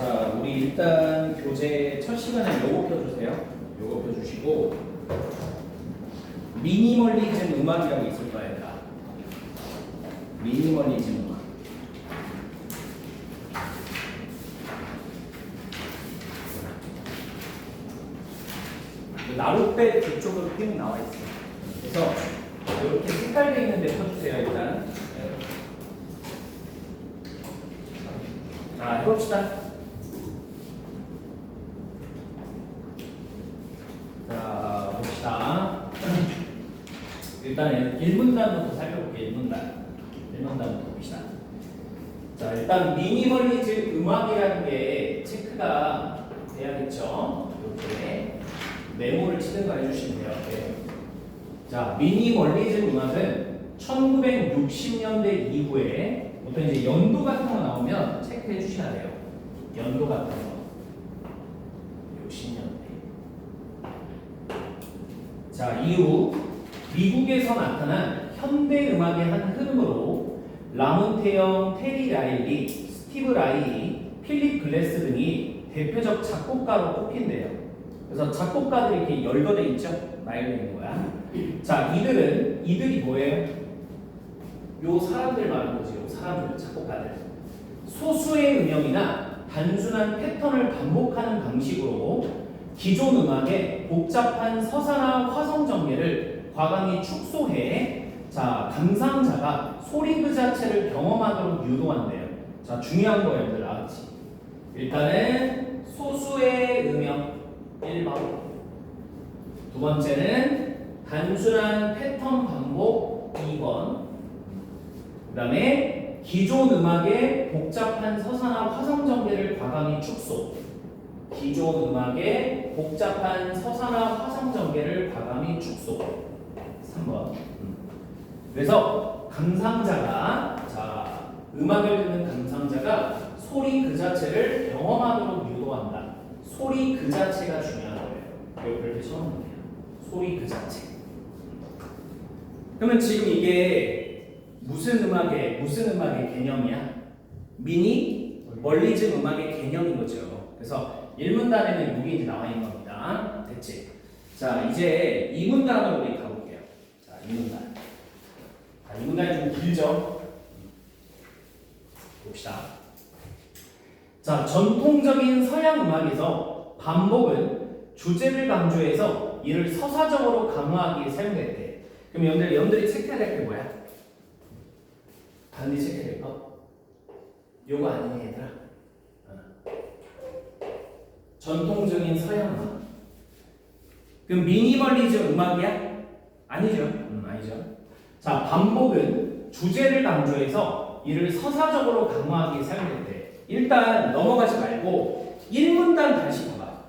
자, 우리 일단 교재 첫 시간에 요거 펴주세요. 요거 펴주시고 미니멀리즘 음악이라고 있을 거야, 얘들아. 미니멀리즘 음악. 나룻배 뒤쪽으로 핑 나와 있어요. 그래서 이렇게 색깔되어 있는데 펴주세요, 일단. 자, 해봅시다. 자, 봅시다. 일단 1문단부터 살펴볼게요. 1문단부터 봅시다. 자, 일단 미니멀리즘 음악이라는 게 체크가 돼야겠죠. 이렇게 메모를 치는 거 해주시면 돼요. 네. 자, 미니멀리즘 음악은 1960년대 이후에 보통 이제 연도 같은 거 나오면 체크해 주셔야 돼요. 연도 같은 거. 60년대. 자, 이후 미국에서 나타난 현대 음악의 한 흐름으로 라몬테영, 테리 라일리, 스티브 라일리, 필립 글래스 등이 대표적 작곡가로 꼽힌대요. 그래서 작곡가들이 이렇게 열거돼 있죠? 나열되어 있는 거야. 자, 이들이 뭐예요? 요 사람들 말하는 거지. 요 사람들, 작곡가들. 소수의 음역이나 단순한 패턴을 반복하는 방식으로 기존 음악의 복잡한 서사나 화성 전개를 과감히 축소해 자, 감상자가 소리 그 자체를 경험하도록 유도한대요. 자, 중요한 거예요, 얘들 알았지? 일단은 소수의 음역 1번. 두 번째는 단순한 패턴 반복 2번. 그 다음에 기존 음악의 복잡한 서사나 화성 전개를 과감히 축소. 기존 음악의 복잡한 서사나 화성 전개를 과감히 축소. 3번. 그래서 감상자가 자, 음악을 듣는 감상자가 소리 그 자체를 경험하도록 유도한다. 소리 그 자체가 중요한 거예요. 이렇게 써놓으면 돼요. 소리 그 자체. 그러면 지금 이게 무슨 음악의 개념이야? 미니멀리즘 음악의 개념인 거죠. 그래서 1문단에는 이게 이제 나와 있는 겁니다. 됐지? 자, 이제 2문단으로 우리 가볼게요. 자, 2문단. 자, 2문단이 좀 길죠? 봅시다. 자, 전통적인 서양 음악에서 반복은 주제를 강조해서 이를 서사적으로 강화하기 위해 사용됐대. 그럼 여러분들이 체크해야 될 게 뭐야? 반드시 체크해야 될 거? 요거 아니니 얘들아? 전통적인 서양 음악. 그럼 미니멀리즘 음악이야? 아니죠. 아니죠. 자, 반복은 주제를 강조해서 이를 서사적으로 강화하기 위해 사용됐대. 일단 넘어가지 말고 1문단 다시 봐봐.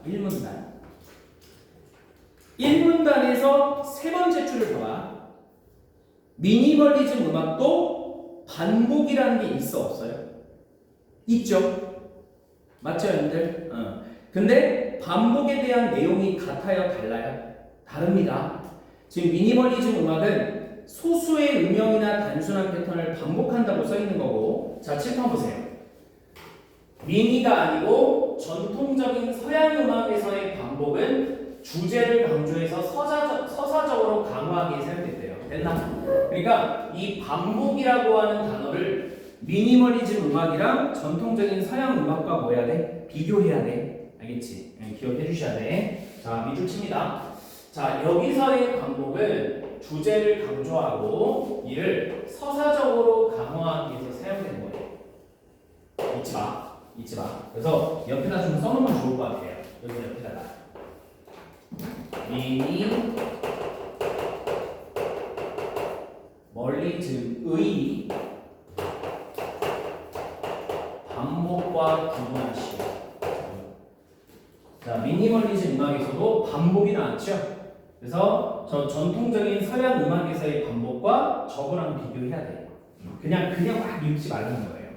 1문단에서 세 번째 줄을 봐봐. 미니멀리즘 음악도 반복이라는 게 있어 없어요? 있죠. 맞죠, 여러분들? 근데 반복에 대한 내용이 같아요, 달라요? 다릅니다. 지금 미니멀리즘 음악은 소수의 음역이나 단순한 패턴을 반복한다고 써 있는 거고, 자, 칠판 보세요. 미니가 아니고 전통적인 서양 음악에서의 반복은 주제를 강조해서 서사적으로 강화하기에 사용됐대요. 됐나? 그러니까 이 반복이라고 하는 단어를 미니멀리즘 음악이랑 전통적인 서양 음악과 뭐 해야 돼? 비교해야 돼. 알겠지? 기억해 주셔야 돼. 자, 밑줄 칩니다. 자, 여기서의 반복은 주제를 강조하고 이를 서사적으로 강화하기 위해서 사용된 거예요. 잊지 마. 그래서 옆에다 좀 써놓으면 좋을 것 같아요. 여기 옆에다가. 미니멀리즘의 반복과 구분하시오. 자, 미니멀리즘 음악에서도 반복이 나왔죠? 그래서 저 전통적인 서양 음악에서의 반복과 저거랑 비교해야 돼요. 그냥 막 읽지 말라는 거예요.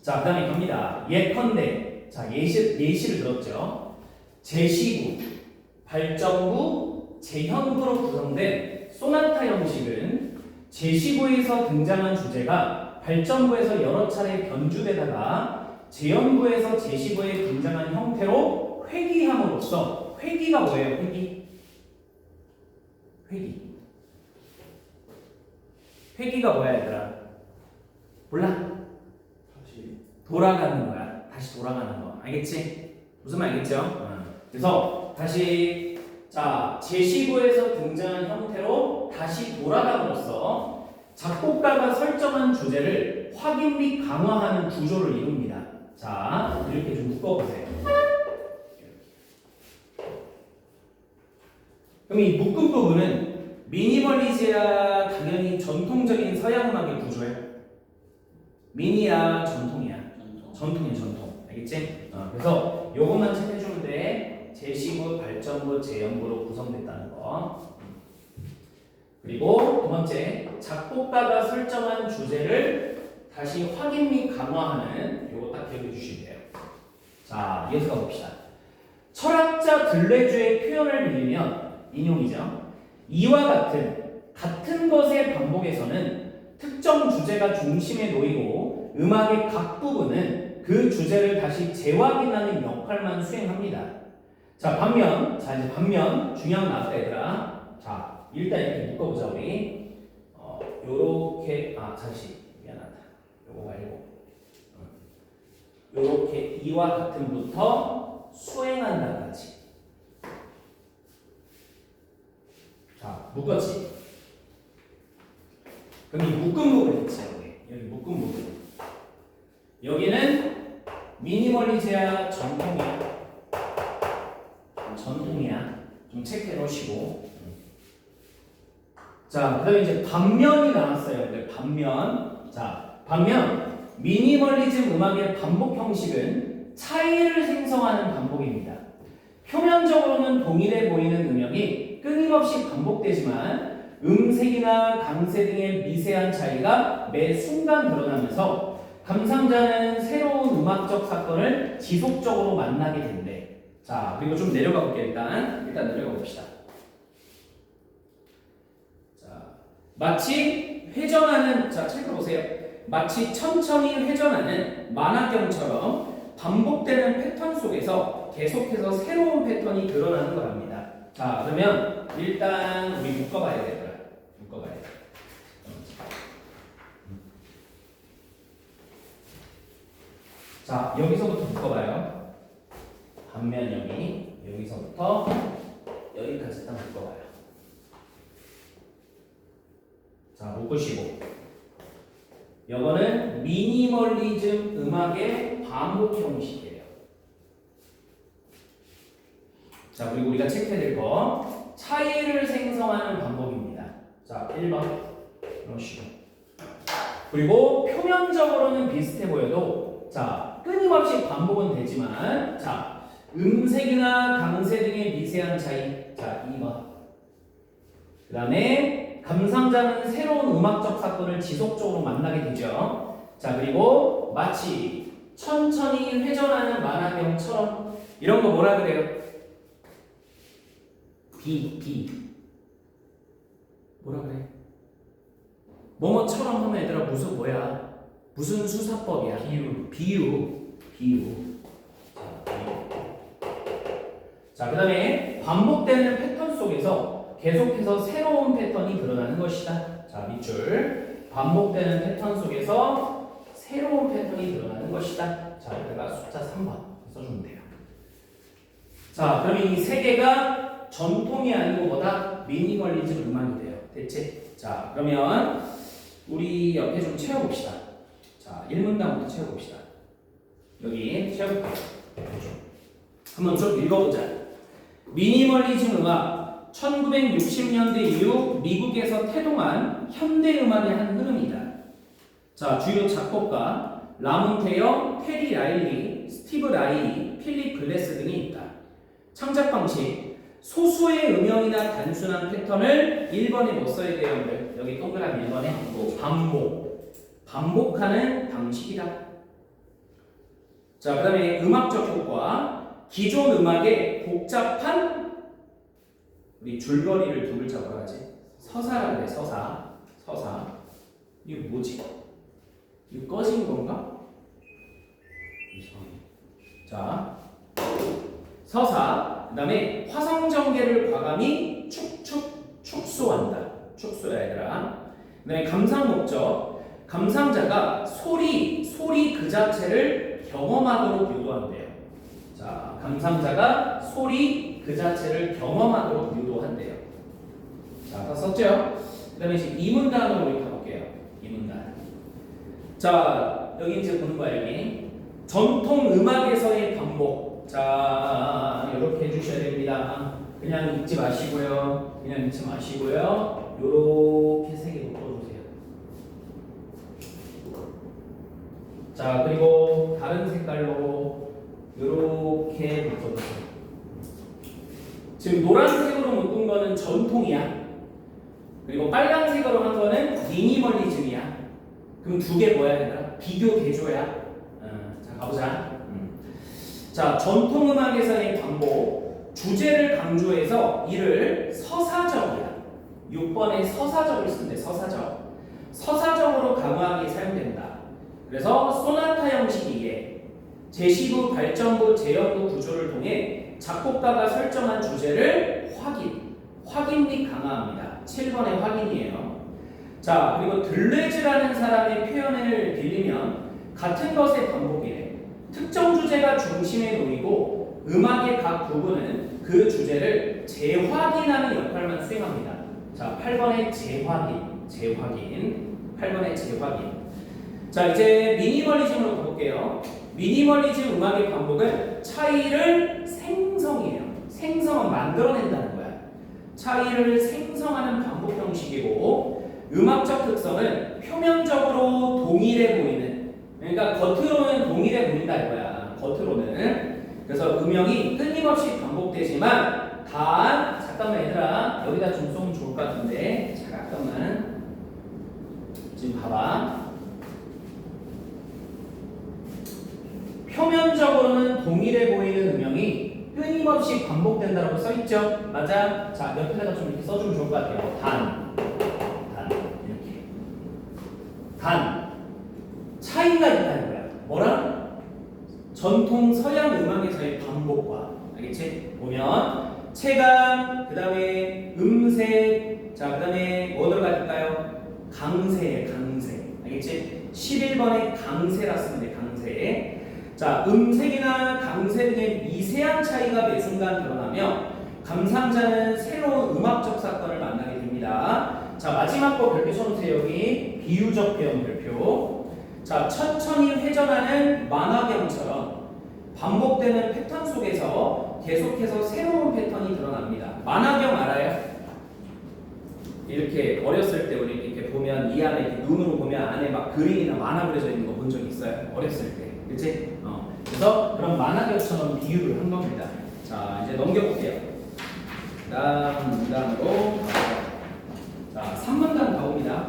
자, 그 다음에 갑니다. 예컨대. 자, 예시를 들었죠? 제시구, 발전구, 재현구로 구성된 소나타 형식은 제시구에서 등장한 주제가 발전구에서 여러 차례 변주되다가 재연부에서 제시부에 등장한 형태로 회귀함으로써 회귀가 뭐예요? 회귀가 뭐야 얘들아? 몰라? 다시 돌아가는 거야. 다시 돌아가는 거. 알겠지? 무슨 말 알겠죠? 그래서 다시 자 제시부에서 등장한 형태로 다시 돌아감으로써 작곡가가 설정한 주제를 확인 및 강화하는 구조를 이룹니다. 자 이렇게 좀 묶어보세요. 그럼 이 묶은 부분은 미니멀리즈야 당연히 전통적인 서양 음악의 구조예요. 미니야 전통이야. 전통이야 전통. 알겠지? 그래서 요것만 체크해주면 돼. 제시부, 발전부, 재연부로 구성됐다는 거. 그리고 두 번째, 작곡가가 설정한 주제를 다시 확인 및 강화하는 요거 딱 기억해 주시면 돼요. 자, 이어서 가봅시다. 철학자 들레주의 표현을 빌리면 인용이죠. 이와 같은 것의 반복에서는 특정 주제가 중심에 놓이고 음악의 각 부분은 그 주제를 다시 재확인하는 역할만 수행합니다. 자, 반면 중요한 거 나왔다 얘들아. 자, 일단 이렇게 묶어보자 우리. 요렇게 잠시 미안하다. 요거 말고 요렇게 이와 같은부터 수행한다까지. 자, 묶었지? 그럼 이 묶은 부분 있지 여기 묶은 부분. 여기는 미니멀리즈야 전통이야. 좀 체크해 놓으시고. 자, 그 다음에 이제 반면이 나왔어요. 반면 미니멀리즘 음악의 반복 형식은 차이를 생성하는 반복입니다. 표면적으로는 동일해 보이는 음역이 끊임없이 반복되지만 음색이나 강세 등의 미세한 차이가 매 순간 드러나면서 감상자는 새로운 음악적 사건을 지속적으로 만나게 된대. 자, 그리고 좀 내려가 볼게요. 일단 내려가 봅시다. 자, 마치 회전하는, 자, 체크 보세요. 마치 천천히 회전하는 만화경처럼 반복되는 패턴 속에서 계속해서 새로운 패턴이 드러나는 거랍니다. 자, 그러면 일단 우리 묶어봐야 되더라. 묶어봐야 돼. 자, 여기서부터 묶어봐요. 반면 여기서부터 여기까지 딱 묶어봐요. 자, 묶으시고 이거는 미니멀리즘 음악의 반복 형식이에요. 자, 그리고 우리가 체크해야 될 거 차이를 생성하는 반복입니다. 자, 1번 넣으시고 그리고 표면적으로는 비슷해 보여도 자, 끊임없이 반복은 되지만 자, 음색이나 강세 등의 미세한 차이. 자, 2번. 그 다음에 감상자는 새로운 음악적 사건을 지속적으로 만나게 되죠. 자, 그리고 마치 천천히 회전하는 만화경처럼 이런 거 뭐라 그래요? 뭐라 그래? 뭐뭐처럼 하면 얘들아 무슨 수사법이야? 비유. 자, 그 다음에 반복되는 패턴 속에서 계속해서 새로운 패턴이 드러나는 것이다. 자, 밑줄. 반복되는 패턴 속에서 새로운 패턴이 드러나는 것이다. 자, 여기다가 숫자 3번 써주면 돼요. 자, 그럼 이 세 개가 전통이 아니고 뭐다? 미니멀리즘 음악이 돼요. 됐지? 자, 그러면 우리 옆에 좀 채워봅시다. 자, 1문단부터 채워봅시다. 여기 채워볼게요. 한번 좀 읽어보자. 미니멀리즘 음악 1960년대 이후 미국에서 태동한 현대 음악의 한 흐름이다. 자, 주요 작곡가 라몬테어, 테리 라일리, 스티브 라이, 필립 글래스 등이 있다. 창작 방식 소수의 음역이나 단순한 패턴을 1번에 못 써야 돼요, 여러분들. 여기 동그라미 1번에 반복하는 방식이다. 자, 그 다음에 음악적 효과 기존 음악의 복잡한 우리 줄거리를 두 글자 뭐라 하지? 서사라고 그래. 서사. 이게 뭐지? 이거 꺼진 건가? 자, 서사. 그다음에 화성정계를 과감히 축소한다. 축소야 얘들아. 그다음에 감상 목적. 감상자가 소리 그 자체를 경험하도록 유도한대요. 자, 감상자가 소리 그 자체를 경험하도록 유도한대요. 자, 다 썼죠? 그 다음에 지금 이문단으로 우리 가볼게요. 이문단. 자, 여기 이제 보는 거야, 여기. 전통 음악에서의 반복. 자, 이렇게 해주셔야 됩니다. 그냥 읽지 마시고요. 요렇게 세 개 묶어주세요. 자, 그리고 다른 색깔로 요렇게 묶어주세요. 지금 노란색으로 묶은 거는 전통이야. 그리고 빨간색으로 한 거는 미니멀리즘이야. 그럼 두 개 뭐야 얘들아? 비교 대조야. 자, 가보자. 자, 전통음악에서의 반복. 주제를 강조해서 이를 서사적이야. 6번에 서사적을 쓰는데 서사적으로 강화하기 사용된다. 그래서 소나타 형식이기에 제시부, 발전부, 제형부 구조를 통해 작곡가가 설정한 주제를 확인 및 강화합니다. 7번의 확인이에요. 자, 그리고 들레즈라는 사람의 표현을 빌리면 같은 것의 반복이래. 특정 주제가 중심에 놓이고 음악의 각 부분은 그 주제를 재확인하는 역할만 수행합니다. 자, 8번의 재확인. 8번의 재확인. 자, 이제 미니멀리즘으로 가볼게요. 미니멀리즘 음악의 반복은 차이를 생성해요. 생성은 만들어낸다는 거야. 차이를 생성하는 반복 형식이고, 음악적 특성은 표면적으로 동일해 보이는, 그러니까 겉으로는 동일해 보인다 이거야. 겉으로는. 그래서 음역이 끊임없이 반복되지만 잠깐만 얘들아, 여기다 좀 쏘면 좋을 것 같은데. 잠깐만. 지금 봐봐. 표면적으로는 동일해 보이는 음역이 끊임없이 반복된다고 써있죠? 맞아? 자, 옆에다가 좀 이렇게 써주면 좋을 것 같아요. 이렇게. 차이가 있다는 거야. 뭐랑? 전통 서양 음악에서의 반복과. 알겠지? 보면 체감, 그 다음에 음색, 자, 그 다음에 뭐 들어갈까요? 강세. 알겠지? 11번에 강세라 쓰면 돼. 강세. 자, 음색이나 강세 등의 미세한 차이가 매 순간 드러나며 감상자는 새로운 음악적 사건을 만나게 됩니다. 자, 마지막 거 별표 쳐놓으세요. 여기 비유적 표현 별표. 자, 천천히 회전하는 만화경처럼 반복되는 패턴 속에서 계속해서 새로운 패턴이 드러납니다. 만화경 알아요? 이렇게 어렸을 때 우리 이렇게 보면 이 안에 이렇게 눈으로 보면 안에 막 그림이나 만화 그려져 있는 거 본 적 있어요? 어렸을 때. 그치? 그래서 그런 만화경처럼 비유를 한 겁니다. 자, 이제 넘겨볼게요. 문단으로 자, 3문단 가봅니다.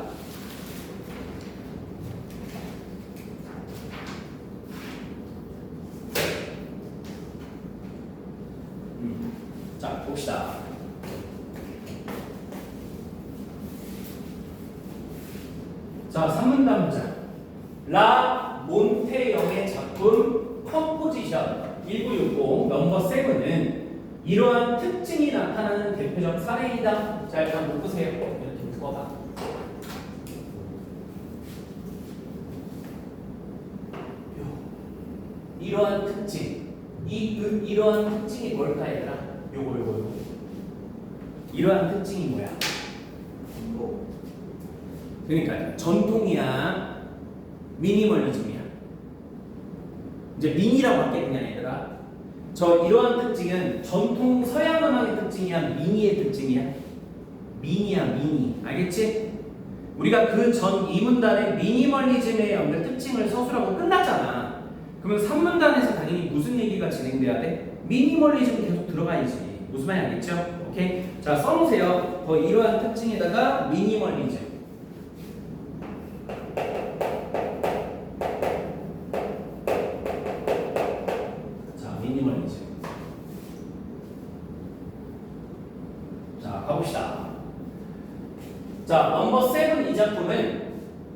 자, 봅시다. 자, 3문단 문장. 라 몬테영의 작품 컴포지션 1960 넘버 7은 이러한 특징이 나타나는 대표적 사례이다. 자, 일단 묶으세요. 이렇게 묶어봐. 이러한 특징. 이러한 특징이 뭘까 얘들아? 요거. 이러한 특징이 뭐야? 그러니까 전통이야, 미니멀리즘이야. 이제 미니라고 할게 그냥 얘들아. 이러한 특징은 전통 서양 음악의 특징이야, 미니의 특징이야? 미니. 알겠지? 우리가 그 전 2문단에 미니멀리즘의 어떤 특징을 서술하고 끝났잖아. 그러면 3문단에서 당연히 무슨 얘기가 진행돼야 돼? 미니멀리즘 계속 들어가야지. 무슨 말인지 알겠죠? 오케이? 자, 써놓으세요. 이러한 특징에다가 미니멀리즘. 자, 가봅시다. 자, 넘버 7 이 작품은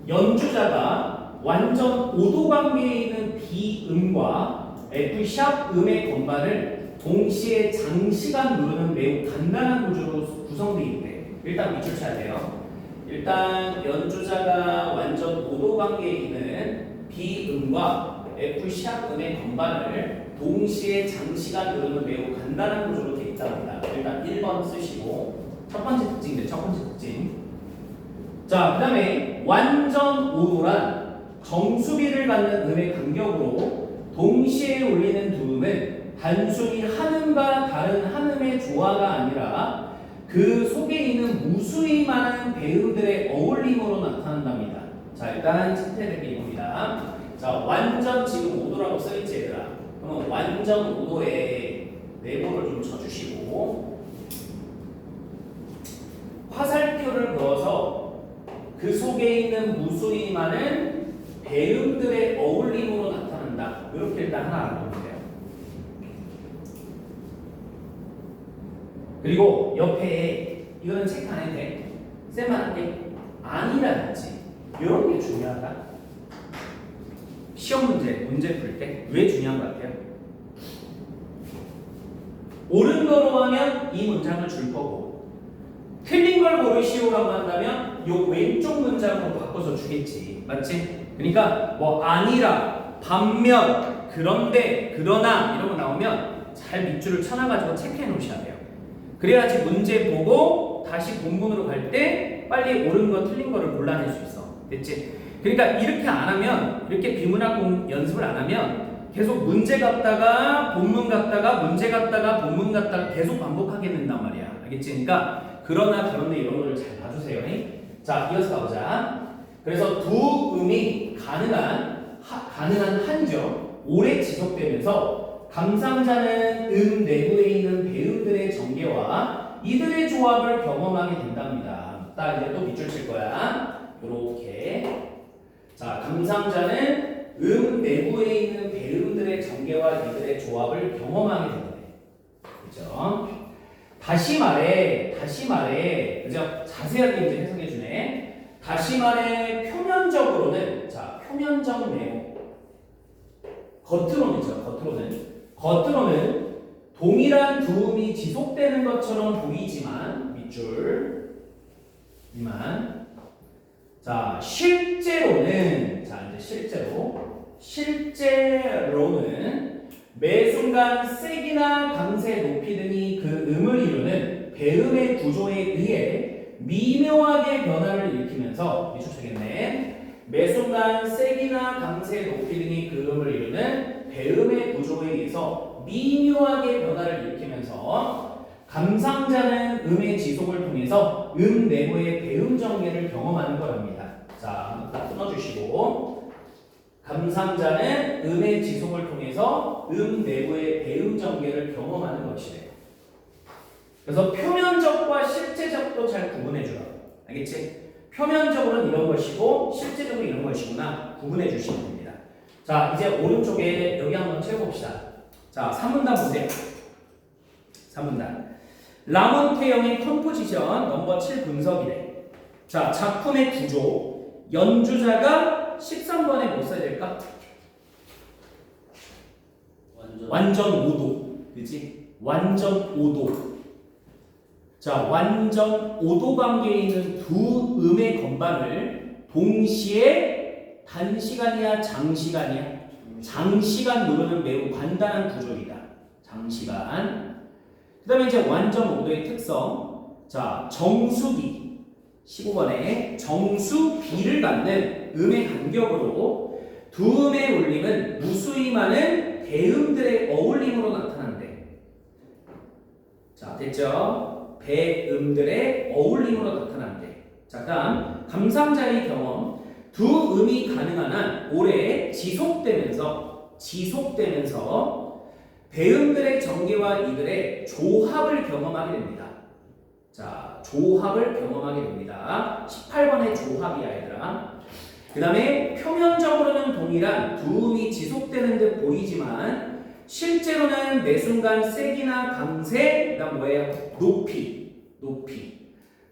연주자가 완전 오도 관계에 있는 비음과 F# 음의 건반을 동시에 장시간 누르는 매우 간단한 구조로 구성되어 있대. 일단 밑줄 쳐야 돼요. 일단 연주자가 완전 오도 관계에 있는 B음과 F# 음의 건반을 동시에 장시간 누르는 매우 간단한 구조로 되어 있답니다. 일단 1번 쓰시고 첫 번째 특징이죠. 첫 번째 특징. 자, 그 다음에 완전 오도란 정수비를 갖는 음의 간격으로 동시에 울리는 두 음은 단순히 한 음과 다른 한 음의 조화가 아니라 그 속에 있는 무수히 많은 배음들의 어울림으로 나타난답니다. 자, 일단 채택이 이겁니다. 자, 완전 지금 5도라고 써있지 얘들아. 그러면 완전 5도에 네모를 좀 쳐주시고 화살표를 그어서 그 속에 있는 무수히 많은 배음들의 어울림으로 나타난다. 이렇게 일단 하나 알아보면 돼요. 그리고 옆에 이거는 체크 안 해도 돼. 쌤만 할게. 아니라든지 이런 게 중요하다. 시험 문제 풀 때 왜 중요한 것 같아요? 옳은 거로 하면 이 문장을 줄 거고 틀린 걸 고르시오라고 한다면 요 왼쪽 문장으로 바꿔서 주겠지. 맞지? 그러니까 뭐 아니라, 반면, 그런데, 그러나 이런 거 나오면 잘 밑줄을 쳐놔가지고 체크해 놓으셔야 돼요. 그래야지 문제 보고 다시 본문으로 갈 때 빨리 옳은 거 틀린 거를 골라낼 수 있어. 됐지? 그러니까 이렇게 안 하면, 이렇게 비문학 연습을 안 하면 계속 문제 갔다가 본문 갔다가 문제 갔다가 본문 갔다가 계속 반복하게 된단 말이야. 알겠지? 그러니까 그러나 그런데 이런 거를 잘 봐주세요. 자, 이어서 가보자. 그래서 두 음이 가능한 한정 오래 지속되면서 감상자는 음 내부에 있는 배음들의 전개와 이들의 조합을 경험하게 된답니다. 딱 이제 또 밑줄 칠 거야. 요렇게. 자, 감상자는 음 내부에 있는 배음들의 전개와 이들의 조합을 경험하게 된대. 그죠? 다시 말해, 그죠? 자세하게 이제 해석해 주네. 다시 말해, 표면적으로는, 자, 표면적 내용. 겉으로는 동일한 두 음이 지속되는 것처럼 보이지만, 밑줄, 자, 실제로는 매 순간 색이나 강세, 높이 등이 그 음을 이루는 배음의 구조에 의해 미묘하게 변화를 일으키면서 미축되겠네. 매 순간 색이나 강세, 높이 등이 그 음을 이루는 배음의 구조에 의해서 미묘하게 변화를 일으키면서 감상자는 음의 지속을 통해서 음 내부의 배음 전개를 경험하는 거랍니다. 자, 딱 끊어주시고 감상자는 음의 지속을 통해서 음 내부의 배음 전개를 경험하는 것이래. 그래서 표면적과 실제적도 잘 구분해 주라. 알겠지? 표면적으로는 이런 것이고 실제적으로 이런 것이구나 구분해 주시면 됩니다. 자, 이제 오른쪽에 여기 한번 채워봅시다. 자, 3문단 보세요. 3문단. 라몬테형의 컴포지션 넘버 7 분석이래. 자, 작품의 구조. 연주자가 13번에 뭐 써야 될까? 완전 5도. 그치? 완전 5도. 자, 완전 5도 관계에 있는 두 음의 건반을 동시에 단시간이야, 장시간이야? 장시간 누르는 매우 간단한 구조이다. 장시간. 그 다음에 이제 완전 5도의 특성. 자, 정수비. 15번에 정수비를 갖는 음의 간격으로 두 음의 울림은 무수히 많은 배음들의 어울림으로 나타난대. 자, 됐죠? 배음들의 어울림으로 나타난대. 자, 다음 감상자의 경험. 두 음이 가능한 한 오래 지속되면서 배음들의 전개와 이들의 조합을 경험하게 됩니다. 자, 조합을 경험하게 됩니다. 18번의 조합이야, 얘들아. 그 다음에 표면적으로는 동일한 두 음이 지속되는 듯 보이지만 실제로는 매 순간 색이나 강세, 그 다음 뭐예요?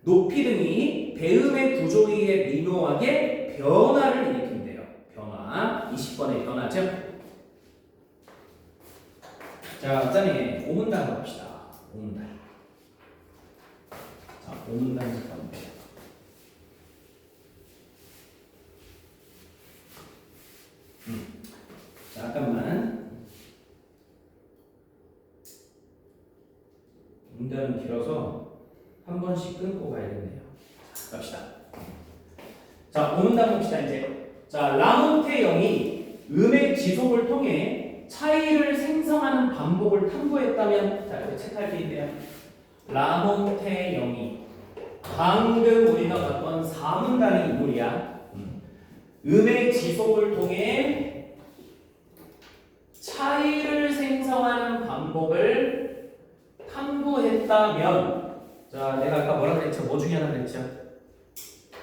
높이 등이 배음의 구조에 의해 미묘하게 변화를 일으킨대요. 변화. 20번의 변화죠. 자, 그다음에 오문단 갑시다. 오문단. 자, 오문단 잠깐만. 잠깐만. 문단은 길어서 한 번씩 끊고 가야겠네요. 자, 갑시다. 자, 오문단 봅시다 이제. 자, 라몬테형이 음의 지속을 통해 차이를 생성하는 반복을 탐구했다면, 자, 여기 체크할 게 있네요. 라몬테형이 방금 우리가 봤던 사문단의 인물이야. 음의 지속을 통해 차이를 생성하는 반복을 탐구했다면, 자, 내가 아까 뭐라 그랬죠? 뭐 중에 하나 그랬죠?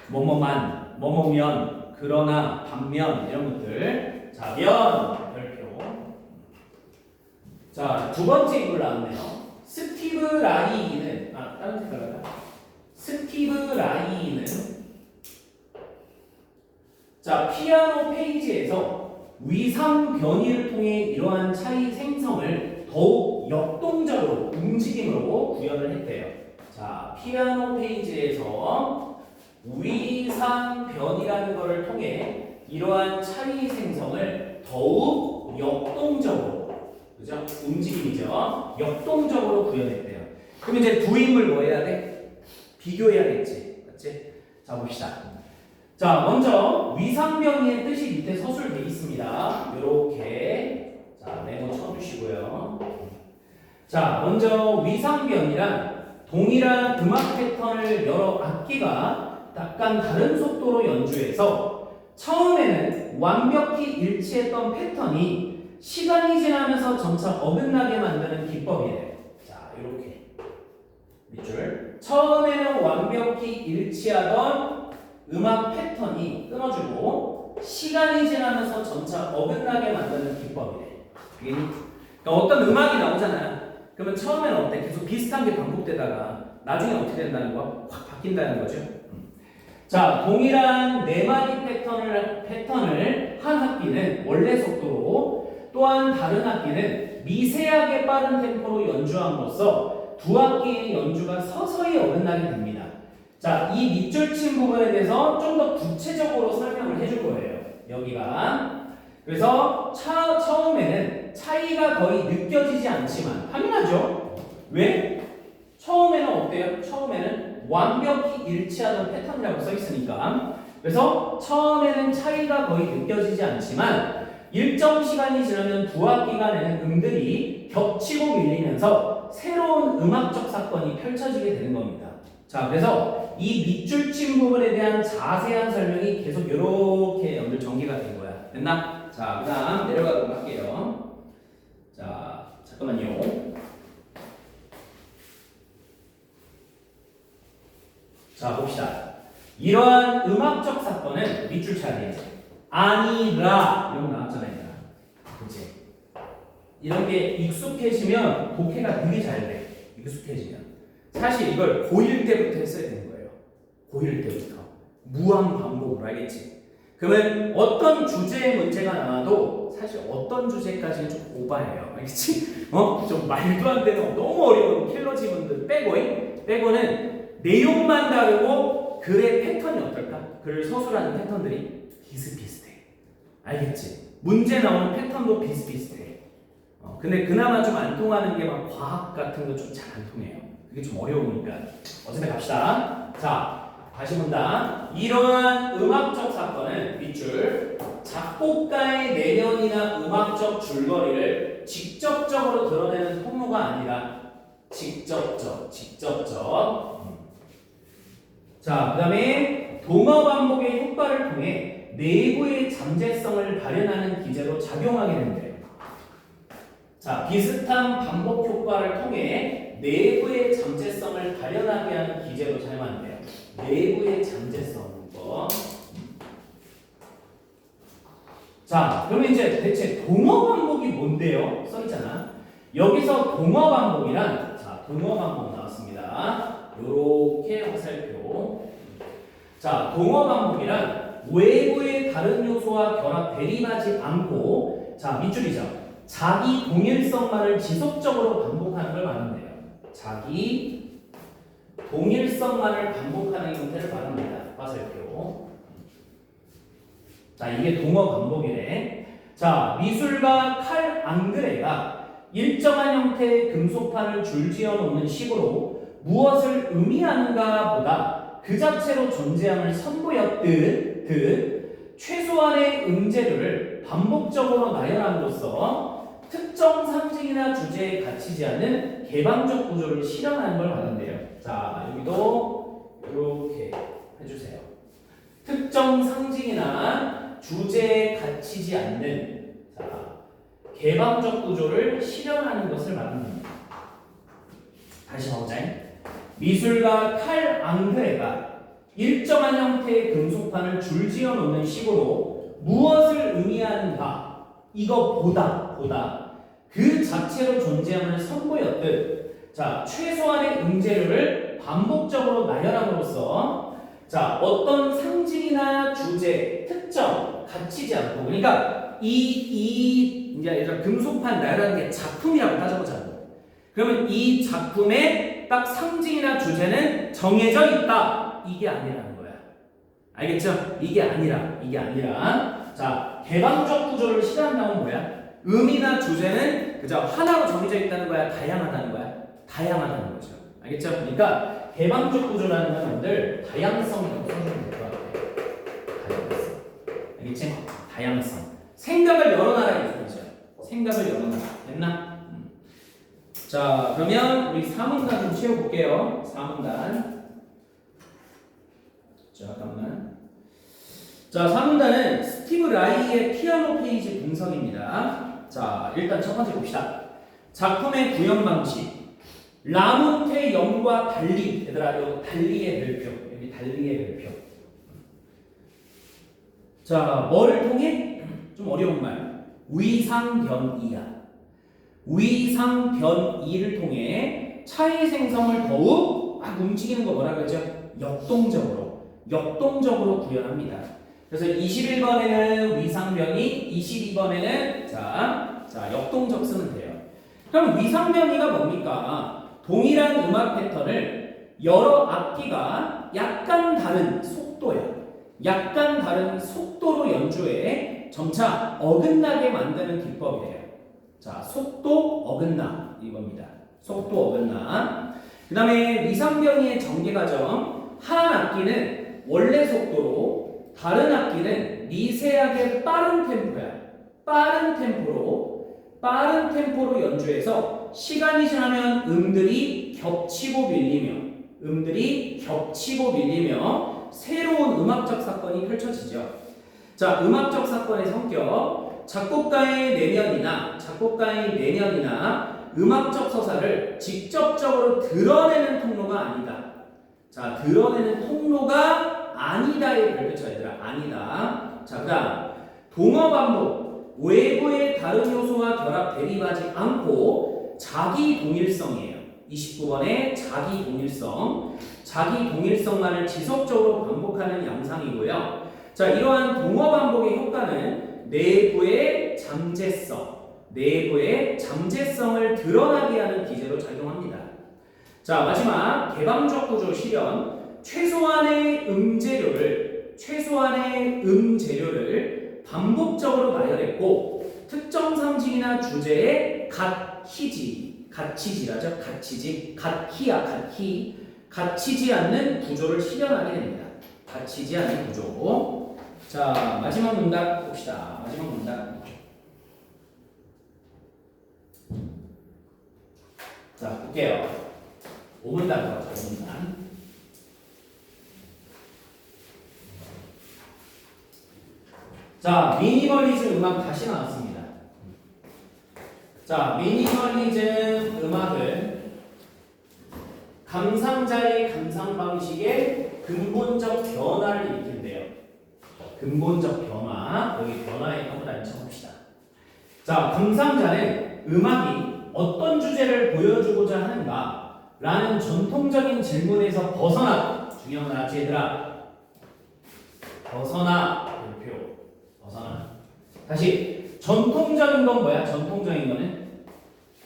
뭐뭐만, 뭐뭐면, 그러나, 반면 이런 것들. 자, 면 별표. 자, 두 번째 인물 나왔네요. 스티브 라이는, 다른 색깔 가자. 스티브 라이는, 자, 피아노 페이지에서 위상 변이를 통해 이러한 차이 생성을 더욱 역동적으로 움직임으로 구현을 했대요. 자, 피아노 페이지에서 위상 변이라는 것을 통해 이러한 차이 생성을 더욱 역동적으로, 그죠? 움직임이죠. 역동적으로 구현했대요. 그럼 이제 두 인물 뭐 해야 돼? 비교해야겠지. 맞지? 자, 봅시다. 자, 먼저 위상변이의 뜻이 밑에 서술되어 있습니다. 이렇게, 자, 메모 쳐주시고요. 자, 먼저 위상변이란 동일한 음악 패턴을 여러 악기가 약간 다른 속도로 연주해서 처음에는 완벽히 일치했던 패턴이 시간이 지나면서 점차 어긋나게 만드는 기법이에요. 자, 이렇게 밑줄. 처음에는 완벽히 일치하던 음악 패턴이 끊어주고 시간이 지나면서 점차 어긋나게 만드는 기법이래. 그러니까 어떤 음악이 나오잖아요. 그러면 처음에는 어때? 계속 비슷한 게 반복되다가 나중에 어떻게 된다는 거야? 확 바뀐다는 거죠. 자, 동일한 네 마디 패턴을 한 악기는 원래 속도로, 또한 다른 악기는 미세하게 빠른 템포로 연주함으로써 두 악기의 연주가 서서히 어긋나게 됩니다. 자, 이 밑줄 친 부분에 대해서 좀 더 구체적으로 설명을 해줄 거예요. 여기가. 그래서 처음에는 차이가 거의 느껴지지 않지만, 당연하죠. 왜? 처음에는 어때요? 처음에는 완벽히 일치하는 패턴이라고 써 있으니까. 그래서 처음에는 차이가 거의 느껴지지 않지만 일정 시간이 지나면 두 악기가 내는 음들이 겹치고 밀리면서 새로운 음악적 사건이 펼쳐지게 되는 겁니다. 자, 그래서 이 밑줄 친 부분에 대한 자세한 설명이 계속 이렇게 연결 전개가 된 거야. 됐나? 자, 그 다음 내려가도록 할게요. 자, 잠깐만요. 자, 봅시다. 이러한 음악적 사건은 밑줄 쳐야 돼요. 아니라 이런 거 나왔잖아요. 그치? 이런 게 익숙해지면 독해가 되게 잘 돼. 익숙해지면. 사실 이걸 고1 때부터 했어야 되는 거예요. 고1 때부터. 무한 반복으로, 알겠지? 그러면 어떤 주제의 문제가 나와도 사실 어떤 주제까지는 좀 오바예요. 알겠지? 좀 말도 안 되는 너무 어려운 킬러 지문들 빼고는 내용만 다르고 글의 패턴이 어떨까? 글을 서술하는 패턴들이 비슷비슷해. 알겠지? 문제 나오는 패턴도 비슷비슷해. 근데 그나마 좀 안 통하는 게 막 과학 같은 거 좀 잘 안 통해요. 그게 좀 어려우니까. 어쨌든 갑시다. 자, 다시 본다. 이러한 음악적 사건은 밑줄, 작곡가의 내면이나 음악적 줄거리를 직접적으로 드러내는 통로가 아니라 직접적. 자, 그 다음에 동어 반복의 효과를 통해 내부의 잠재성을 발현하는 기제로 작용하게 된대요. 자, 비슷한 반복 효과를 통해 내부의 잠재성을 발현하게 하는 기제로 사용하는데요. 내부의 잠재성. 자, 그러면 이제 대체 동어 반복이 뭔데요? 써있잖아. 여기서 동어 반복이란, 자, 동어 반복 나왔습니다. 요렇게 화살표. 자, 동어 반복이란 외부의 다른 요소와 결합, 대립하지 않고, 자, 밑줄이죠. 자기 동일성만을 지속적으로 반복하는 걸 말한대요. 자기 동일성만을 반복하는 형태를 말합니다. 화살표. 자, 이게 동어 반복이래. 자, 미술가 칼 앙드레가 일정한 형태의 금속판을 줄지어 놓는 식으로 무엇을 의미하는가 보다 그 자체로 존재함을 선보였듯 최소한의 음재료를 반복적으로 나열함으로써 특정 상징이나 주제에 갇히지 않는 개방적 구조를 실현하는 걸 말한대요. 자, 여기도 이렇게 해주세요. 특정 상징이나 주제에 갇히지 않는 자, 개방적 구조를 실현하는 것을 말합니다. 다시 봐보자. 미술가 칼 앙드레가 일정한 형태의 금속판을 줄지어 놓는 식으로 무엇을 의미하는가 이거 보다 그 자체로 존재함을 선보였듯 자 최소한의 음재료를 반복적으로 나열함으로써 자 어떤 상징이나 주제 특정 갇히지 않고 그러니까 이제 예를 들어 금속판 나열하는 게 작품이라고 따져보자고 그러면 이 작품의 딱 상징이나 주제는 정해져 있다 이게 아니라는 거야. 알겠죠? 이게 아니라 자 개방적 구조를 실현한다는 뭐야? 의미나 주제는 그저 하나로 정해져 있다는 거야? 다양하다는 거야? 다양하다는 거죠. 알겠죠? 그러니까 개방적 구조라는 건 여러분들 다양성이라고 써주면 될 것 같아요. 다양성. 알겠지? 다양성. 생각을 열어놔라 이 소리죠. 생각을 열어놔라. 됐나? 자 그러면 우리 4문단 좀 채워볼게요. 4문단. 잠깐만. 자 4문단은 스티브 라이의 피아노 페이지 분석입니다. 자 일단 첫 번째 봅시다. 작품의 구현 방식. 라몬테 영과 달리. 얘들아 이거 달리의 별표. 여기 달리의 별표. 자 뭐를 통해? 좀 어려운 말. 위상변이야. 위상변이를 통해 차이 생성을 더욱 막 움직이는 거 뭐라 그러죠? 역동적으로 구현합니다. 그래서 21번에는 위상변이, 22번에는 자 역동적 쓰면 돼요. 그럼 위상변이가 뭡니까? 동일한 음악 패턴을 여러 악기가 약간 다른 속도로 연주해 점차 어긋나게 만드는 기법이에요. 자, 속도 어긋나 이겁니다. 속도 어긋나. 그 다음에 위상변이의 전개 과정. 한 악기는 원래 속도로 다른 악기는 미세하게 빠른 템포로 연주해서 시간이 지나면 음들이 겹치고 밀리며 새로운 음악적 사건이 펼쳐지죠. 자, 음악적 사건의 성격. 작곡가의 내면이나 음악적 서사를 직접적으로 드러내는 통로가 아니다. 자, 드러내는 통로가 아니다의 별표쳐 얘들아. 아니다. 자, 그다음 동어 반복. 외부의 다른 요소와 결합 대립하지 않고 자기 동일성이에요. 29번에 자기 동일성만을 지속적으로 반복하는 양상이고요. 자, 이러한 동어 반복의 효과는 내부의 잠재성을 드러나게 하는 기제로 작용합니다. 자, 마지막 개방적 구조 실현. 최소한의 음재료를 반복적으로 나열했고 특정 상징이나 주제에 갇히지 않는 구조를 실현하게 됩니다. 갇히지 않는 구조. 자, 마지막 문답 봅시다. 마지막 문답. 자, 볼게요. 5문답 가죠. 5문답. 자, 미니멀리즘 음악 다시 나왔습니다. 자, 미니멀리즘 음악은 감상자의 감상 방식의 근본적 변화를 일으킨대요. 근본적 변화. 여기 변화에 한번 앉혀봅시다. 자, 감상자는 음악이 어떤 주제를 보여주고자 하는가 라는 전통적인 질문에서 벗어나 중요한 건 알지 얘들아? 벗어나 다시 전통적인 건 뭐야? 전통적인 거는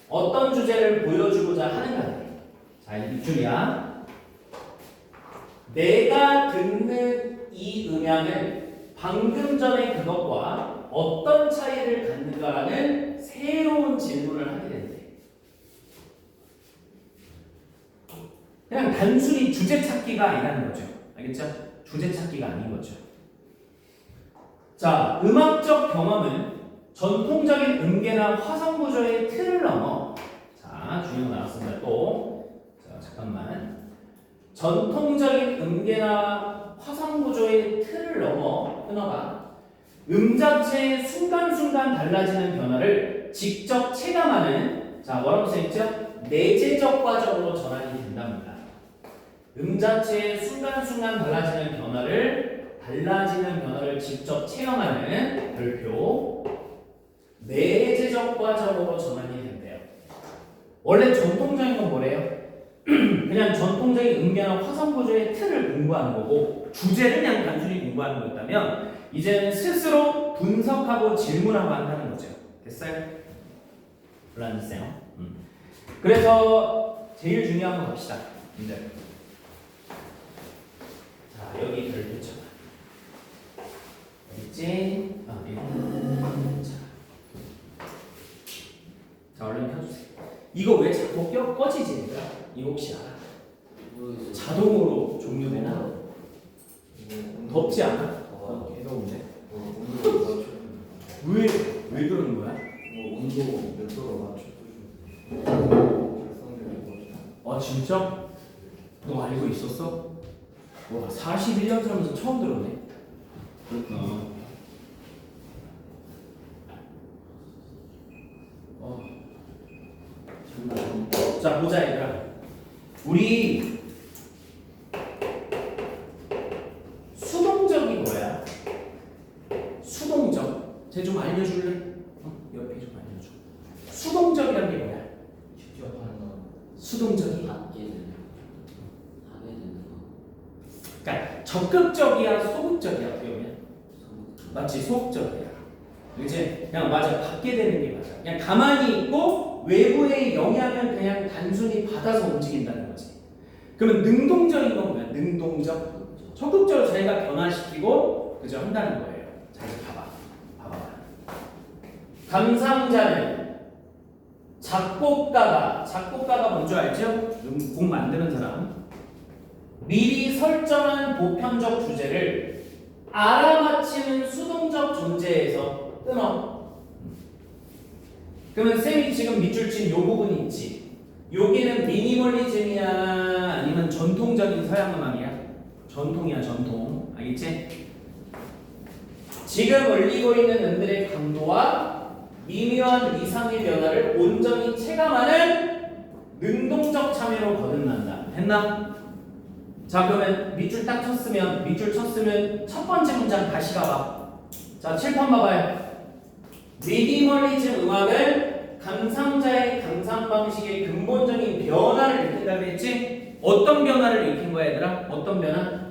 어떤 주제를 보여주고자 하는가? 자, 이 밑줄이야. 내가 듣는 이 음향은 방금 전에 그것과 어떤 차이를 갖는가라는 새로운 질문을 하게 된대. 그냥 단순히 주제 찾기가 아니라는 거죠. 알겠죠? 주제 찾기가 아닌 거죠. 자, 음악적 경험은 전통적인 음계나 화성 구조의 틀을 넘어. 자, 중요한 거 나왔습니다. 또. 자, 잠깐만. 전통적인 음계나 화성 구조의 틀을 넘어 끊어봐. 자체의 순간순간 달라지는 변화를 직접 체감하는, 자, 뭐라고 써있죠? 내재적 과정으로 전환이 된답니다. 자체의 순간순간 달라지는 변화를 직접 체험하는 별표 내재적 과정으로 전환이 된대요. 원래 전통적인 건 뭐래요? 그냥 전통적인 음계나 화성 구조의 틀을 공부하는 거고 주제를 그냥 단순히 공부하는 거였다면 이제는 스스로 분석하고 질문하고 한다는 거죠. 됐어요? 불안했어요? 그래서 제일 중요한 거 봅시다. 문제. 자, 여기 별표죠. 있지? 자, 얼른 켜주세요. 이거 왜 자꾸 꺼지지? 얘들아? 이거 혹시 알아? 자동으로 종료되나? 덥지 않아? 개더운데? 왜 그러는 거야? 온도 몇 도로 맞춰주고 아, 진짜? 너 알고 있었어? 와, 41년 살면서 처음 들었네. 자, 보자 얘들아. 우리 수동적이 뭐야? 수동적. 쟤 좀 알려줄래? 옆에 좀 알려줘. 수동적이란 게 뭐야? 직접 하는 거 수동적이? 하게 되는 거 그러니까 적극적이야, 소극적이야 어떻게 보면? 맞지? 소극적이야. 이제 그냥 맞아, 받게 되는 게 맞아. 그냥 가만히 있고 외부의 영향을 그냥 단순히 받아서 움직인다는 거지. 그러면 능동적인 건 뭐야? 능동적. 적극적으로 자기가 변화시키고 그죠? 한다는 거예요. 자, 이제 봐봐. 감상자는 작곡가가 뭔지 알죠? 곡 만드는 사람. 미리 설정한 보편적 주제를 알아맞히는 수동적 존재에서 끊어. 그러면 쌤이 지금 밑줄 친 요 부분이 있지. 여기는 미니멀리즘이야 아니면 전통적인 서양 음악이야? 전통이야, 전통. 알겠지? 지금 울리고 있는 음들의 강도와 미묘한 위상의 변화를 온전히 체감하는 능동적 참여로 거듭난다. 됐나? 자, 그러면 밑줄 쳤으면 첫 번째 문장 다시 가봐. 자, 칠판 봐봐요. 미니멀리즘 음악은 감상자의 감상 방식의 근본적인 변화를 일으킨다 그랬지? 어떤 변화를 일으킨 거야 얘들아? 어떤 변화?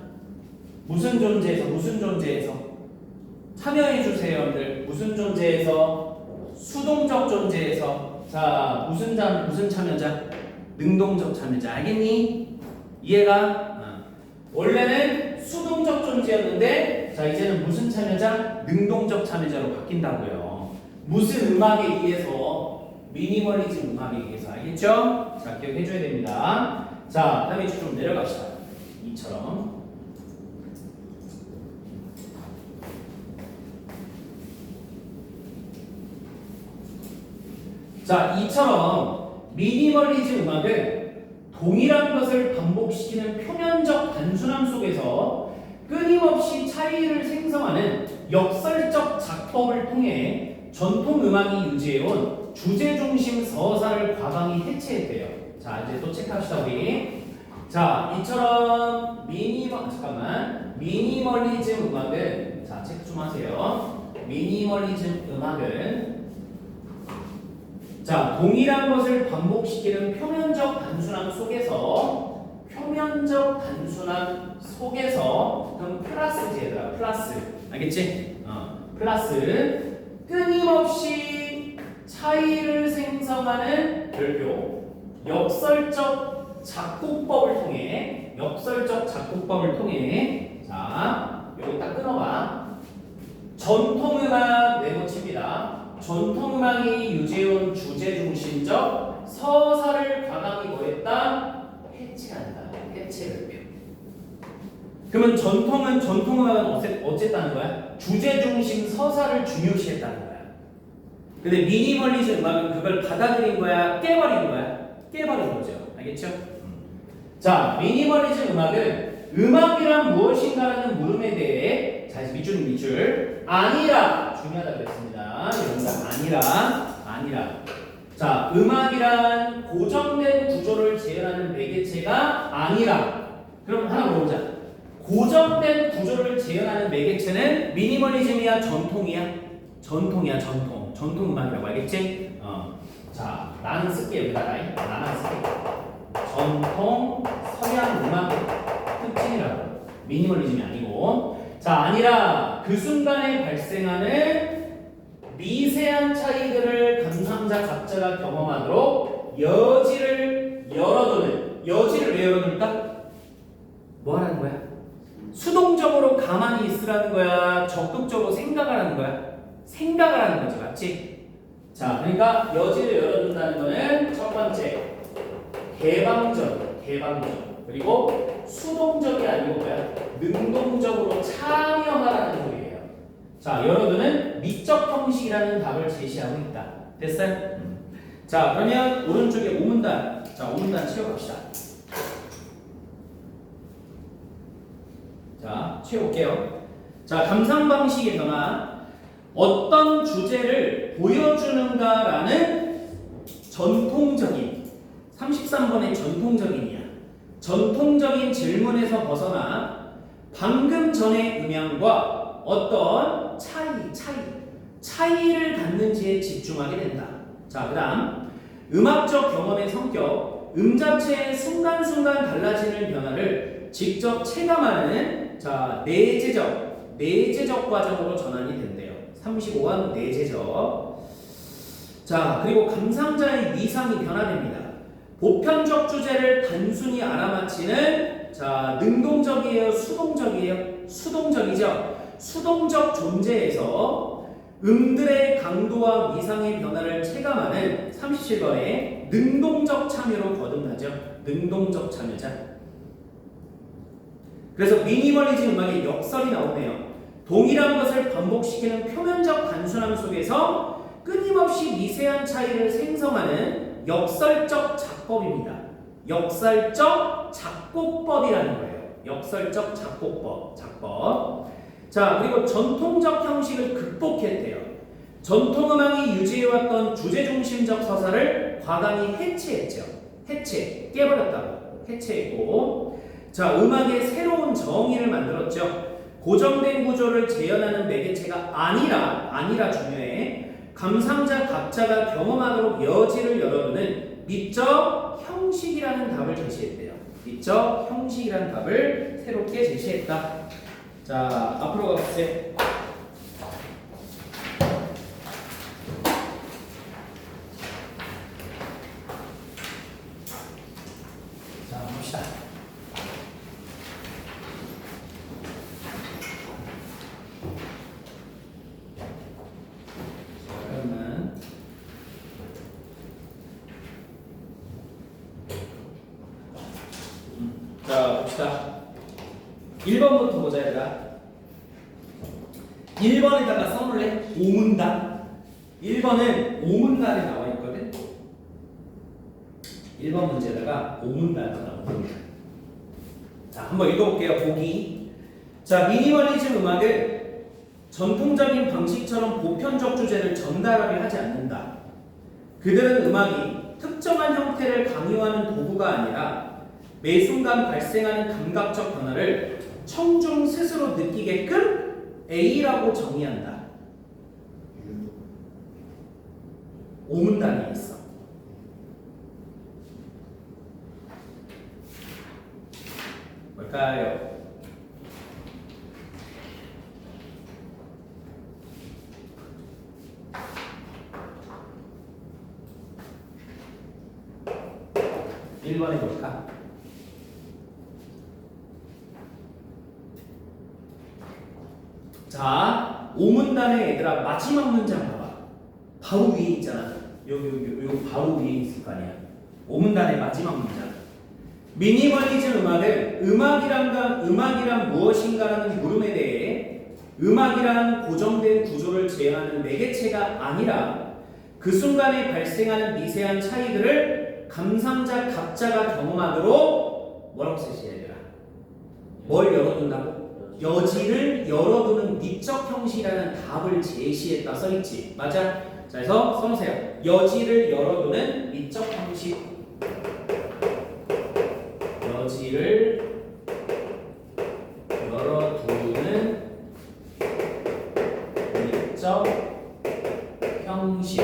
무슨 존재에서? 참여해 주세요 여러분들. 무슨 존재에서? 수동적 존재에서. 자, 무슨 참여자? 능동적 참여자. 알겠니? 이해가? 원래는 수동적 존재였는데 자, 이제는 무슨 참여자? 능동적 참여자로 바뀐다고요. 무슨 음악에 의해서? 미니멀리즘 음악에 의해서. 알겠죠? 자, 기억해 줘야 됩니다. 자, 다음에 좀 내려갑시다. 이처럼. 자, 이처럼 미니멀리즘 음악은 동일한 것을 반복시키는 표면적 단순함 속에서 끊임없이 차이를 생성하는 역설적 작법을 통해 전통 음악이 유지해온 주제 중심 서사를 과감히 해체했대요. 자, 이제 또 체크합시다 우리. 자, 이처럼 미니멀리즘 음악은, 자, 체크 좀 하세요. 미니멀리즘 음악은 자, 동일한 것을 반복시키는 표면적 단순함 속에서 그럼 플러스지 얘들아. 플러스. 알겠지? 플러스 끊임없이 차이를 생성하는 별표 역설적 작곡법을 통해 자 여기 딱 끊어봐. 전통음악 메모칩니다. 전통음악이 유지해온 주제중심적 서사를 과감히 뭐했다? 해체한다. 해체 별표. 그러면 전통음악은 어쨌다는 거야? 주제중심 서사를 중요시했다는 거야. 근데 미니멀리즘 음악은 그걸 받아들인 거야? 깨버린 거야? 깨버린 거죠. 알겠죠? 자, 미니멀리즘 음악은 음악이란 무엇인가라는 물음에 대해 자, 밑줄 아니라 중요하다 그랬습니다. 여러분들 아니라 자, 음악이란 고정된 구조를 재현하는 매개체가 아니라 그럼 하나 물어보자. 고정된 구조를 재현하는 매개체는 미니멀리즘이야 전통이야? 전통이야 전통 음악이라고 알겠지? 자, 나는 쓸게 여기다가 나만 쓸게. 전통 서양 음악의 특징이라고. 미니멀리즘이 아니고. 자, 아니라 그 순간에 발생하는 미세한 차이들을 감상자 각자가 경험하도록 여지를 열어두는. 여지를 왜 열어둘까? 뭐 하라는 거야? 수동적으로 가만히 있으라는 거야? 적극적으로 생각하라는 거야? 생각을 하는 거지, 맞지? 자, 그러니까 여지를 열어둔다는 거는 첫 번째 개방적 그리고 수동적이 아니고 뭐야? 능동적으로 참여하라는 소리예요. 자, 열어두는 미적 형식이라는 답을 제시하고 있다. 됐어요? 자, 그러면 오른쪽에 오문단. 자, 오문단 채워갑시다. 자, 채워볼게요. 자, 감상 방식의 변화. 어떤 주제를 보여주는가라는 전통적인 33번의 전통적인이야. 전통적인 질문에서 벗어나 방금 전의 음향과 어떤 차이를 갖는지에 집중하게 된다. 자, 그 다음 음악적 경험의 성격, 자체의 순간순간 달라지는 변화를 직접 체감하는 자, 내재적 과정으로 전환이 된대요. 35번 내재적. 자, 그리고 감상자의 위상이 변화됩니다. 보편적 주제를 단순히 알아맞히는 자, 능동적이에요, 수동적이에요? 수동적이죠. 수동적 존재에서 음들의 강도와 위상의 변화를 체감하는 37번의 능동적 참여로 거듭나죠. 능동적 참여자. 그래서 미니멀리즘 음악의 역설이 나오네요. 동일한 것을 반복시키는 표면적 단순함 속에서 끊임없이 미세한 차이를 생성하는 역설적 작법입니다. 역설적 작곡법이라는 거예요. 역설적 작법. 자, 그리고 전통적 형식을 극복했대요. 전통음악이 유지해왔던 주제중심적 서사를 과감히 해체했죠. 깨버렸다고. 해체했고, 자, 음악의 새로운 정의를 만들었죠. 고정된 구조를 재현하는 매개체가 아니라 중요해. 감상자 각자가 경험하도록 여지를 열어두는 미적 형식이라는 답을 제시했대요. 미적 형식이라는 답을 새롭게 제시했다. 자, 앞으로 가보세요. 자, 봅시다. 자, 봅시다. 1번부터 보자, 얘들아. 1번에다가 써놓을래? 오문단. 1번은 오문단에 나와 있거든. 1번 문제에다가 오문단이 나옵니다. 자, 한번 읽어볼게요. 보기. 자, 미니멀리즘 음악은 전통적인 방식처럼 보편적 주제를 전달하게 하지 않는다. 그들은 음악이 특정한 형태를 강요하는 도구가 아니라 매 순간 발생하는 감각적 변화를 청중 스스로 느끼게끔 A라고 정의한다. 오문단이 있어. 뭘까요? 1번 해볼까? 자, 5문단의 얘들아 마지막 문장 봐봐. 바로 위에 있잖아. 여기 바로 위에 있을 거 아니야. 5문단의 마지막 문장. 미니멀리즘 음악은 음악이란 무엇인가라는 물음에 대해 음악이란 고정된 구조를 제어하는 매개체가 아니라 그 순간에 발생하는 미세한 차이들을 감상자 각자가 경험하도록 뭐라고 쓰지 얘들아? 뭘 열어둔다고? 여지를 열어두는 미적 형식이라는 답을 제시했다 써있지. 맞아? 자, 그래서 써놓으세요. 여지를 열어두는 미적 형식. 여지를 열어두는 미적 형식.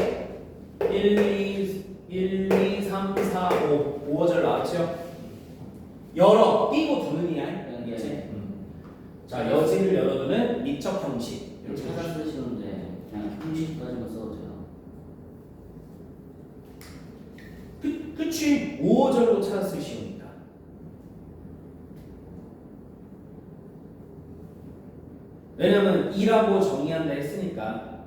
1, 2, 3, 4, 5. 5어절 나왔죠? 열어, 띄고 두는이야. 예. 자, 여지를 열어두는 미적 형식. 이렇게 찾아 쓰시는데 그냥 형식까지만 써도 돼요. 그치? 5어절로 찾았을 시험이다. 왜냐면 이라고 정의한다 했으니까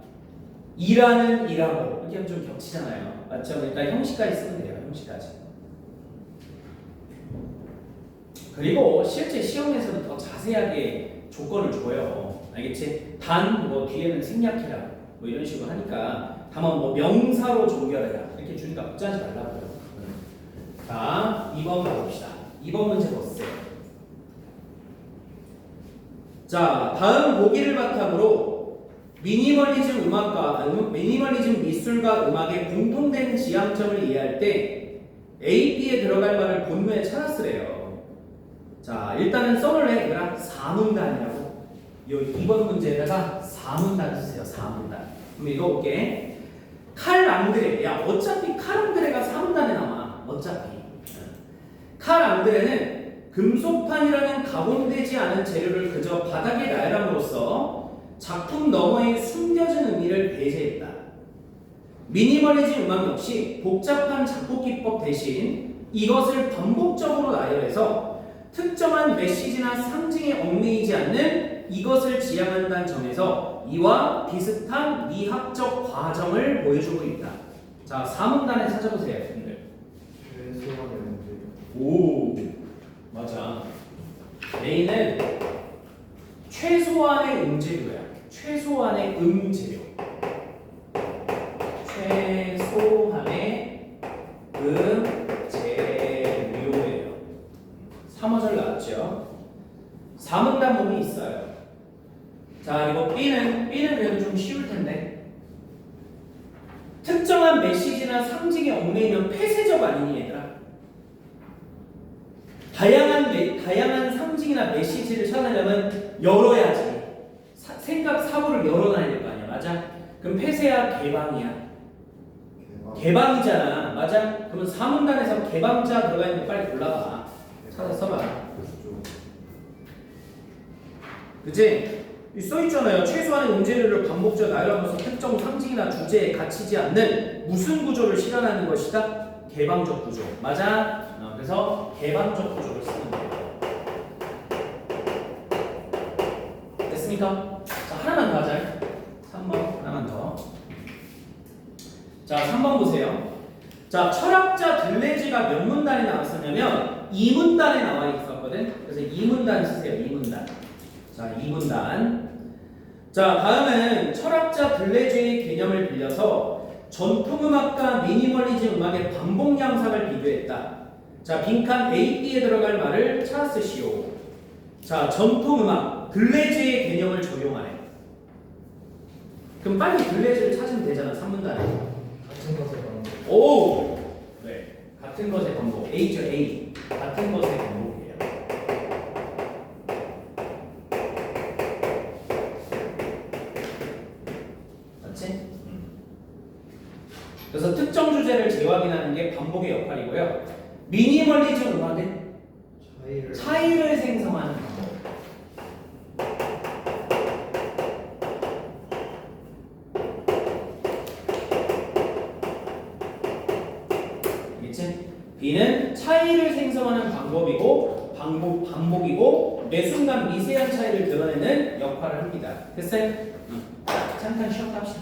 이라는 이라고 이렇게 하면 좀 겹치잖아요. 맞죠? 그러니까 형식까지 쓰면 돼요. 형식까지. 그리고 실제 시험에서는 더 자세하게 조건을 줘요. 알겠지? 단 뭐 뒤에는 생략해라 뭐 이런 식으로 하니까 다만 뭐 명사로 종결해라 이렇게 주니까 걱정하지 말라고요. 자, 2번 가봅시다. 2번 문제 보세요. 자, 다음 보기를 바탕으로 미니멀리즘 미술과 음악의 공통된 지향점을 이해할 때 A, B에 들어갈 말을 본문에 찾았으래요. 자, 일단은 써볼래 얘들아? 4문단이라고. 요 2번 문제에다가 4문단 쓰세요. 4문단. 그럼 읽어볼게. 칼 앙드레. 야, 어차피 칼 앙드레가 4문단에 나와. 어차피. 칼 앙드레는 금속판이라는 가공되지 않은 재료를 그저 바닥에 나열함으로써 작품 너머에 숨겨진 의미를 배제했다. 미니멀리즘 음악 역시 복잡한 작곡 기법 대신 이것을 반복적으로 나열해서 특정한 메시지나 상징에 얽매이지 않는 이것을 지향한다는 점에서 이와 비슷한 미학적 과정을 보여주고 있다. 자, 4문단에 찾아보세요, 여러분들. 최소한의 문제. 오, 맞아. A는 최소한의 음재료야. 최소한의 음재료. 최소한의 음재료예요. 3어절 나왔죠. 4문단 보면 있어요. 자, 이거 B는 그래도 좀 쉬울 텐데. 특정한 메시지나 상징에 얽매이면 폐쇄적 아니니 얘들아. 다양한 상징이나 메시지를 찾아내려면 열어야지. 생각 사고를 열어놔야 될 거 아니야, 맞아? 그럼 폐쇄야, 개방이야. 개방이잖아, 맞아? 그러면 4문단에서 개방자 들어가 있는 거 빨리 골라봐. 찾아 써봐. 그치? 써있잖아요. 최소한의 음재료를 반복적으로 나열하면서 특정 상징이나 주제에 갇히지 않는 무슨 구조를 실현하는 것이다? 개방적 구조. 맞아? 그래서 개방적 구조를 쓰는 거예요. 됐습니까? 자, 하나만 더 하자. 3번 하나만 더. 자, 3번 보세요. 자, 철학자 들레즈가 몇 문단에 나왔었냐면 2문단에 나와 있었거든. 그래서 2문단 쓰세요. 2문단. 자, 2문단. 자, 다음은 철학자 들레즈의 개념을 빌려서 전통음악과 미니멀리즘 음악의 반복 양상을 비교했다. 자, 빈칸 A, B에 들어갈 말을 찾았으시오. 자, 전통음악 들레즈의 개념을 적용하래. 그럼 빨리 들레즈를 찾으면 되잖아. 3문단에. 같은 것을 말하는 거. 오! 네. 같은 것의 반복. A죠, A. 같은 것의 반복이에요. 맞지? 그래서 특정 주제를 재확인하는 게 반복의 역할이고요. 미니멀리즘 음악은 차이를 생성하는 방법. 알겠지? B는 차이를 생성하는 방법이고 반복이고 매 순간 미세한 차이를 드러내는 역할을 합니다. 됐어요? 잠깐 쉬었다 합시다.